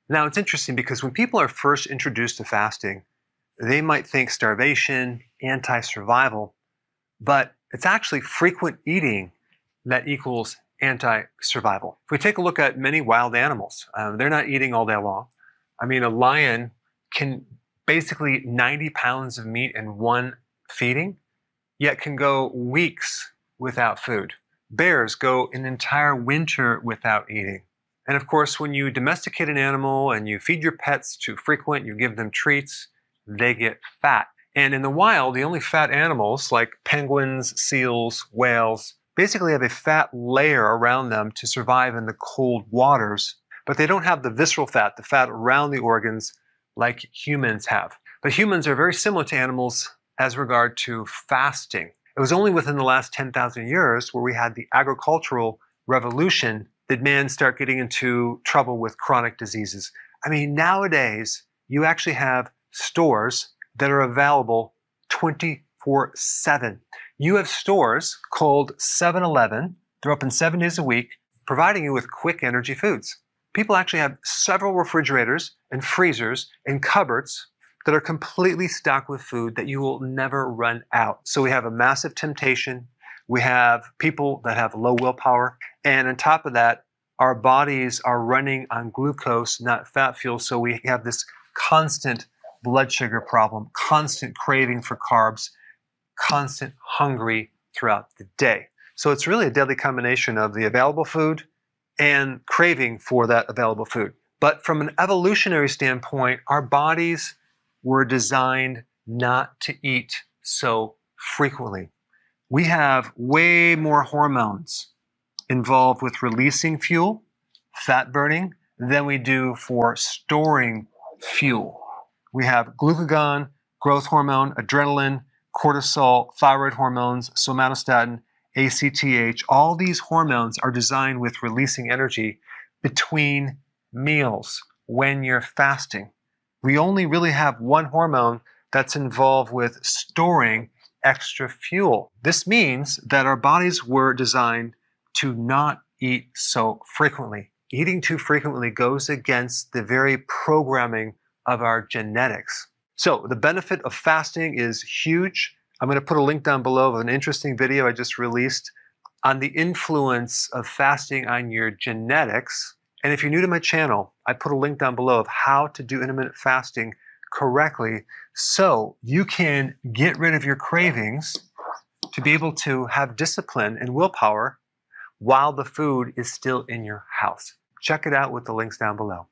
Now, it's interesting because when people are first introduced to fasting, they might think starvation, anti-survival, but it's actually frequent eating that equals anti-survival. If we take a look at many wild animals, they're not eating all day long. I mean, a lion can basically eat 90 pounds of meat in one feeding, yet can go weeks without food. Bears go an entire winter without eating. And of course, when you domesticate an animal and you feed your pets too frequent, you give them treats, they get fat. And in the wild, the only fat animals like penguins, seals, whales, basically have a fat layer around them to survive in the cold waters, but they don't have the visceral fat, the fat around the organs like humans have. But humans are very similar to animals as regard to fasting. It was only within the last 10,000 years where we had the agricultural revolution did man start getting into trouble with chronic diseases. I mean, nowadays, you actually have stores that are available 24/7. You have stores called 7-Eleven. They're open 7 days a week, providing you with quick energy foods. People actually have several refrigerators and freezers and cupboards that are completely stocked with food that you will never run out. So we have a massive temptation. We have people that have low willpower. And on top of that, our bodies are running on glucose, not fat fuel. So we have this constant blood sugar problem, constant craving for carbs, constant hungry throughout the day. So it's really a deadly combination of the available food and craving for that available food. But from an evolutionary standpoint, our bodies were designed not to eat so frequently. We have way more hormones involved with releasing fuel, fat burning, than we do for storing fuel. We have glucagon, growth hormone, adrenaline, cortisol, thyroid hormones, somatostatin, ACTH. All these hormones are designed with releasing energy between meals when you're fasting. We only really have one hormone that's involved with storing extra fuel. This means that our bodies were designed to not eat so frequently. Eating too frequently goes against the very programming of our genetics. So the benefit of fasting is huge. I'm going to put a link down below of an interesting video I just released on the influence of fasting on your genetics. And if you're new to my channel, I put a link down below of how to do intermittent fasting correctly so you can get rid of your cravings to be able to have discipline and willpower while the food is still in your house. Check it out with the links down below.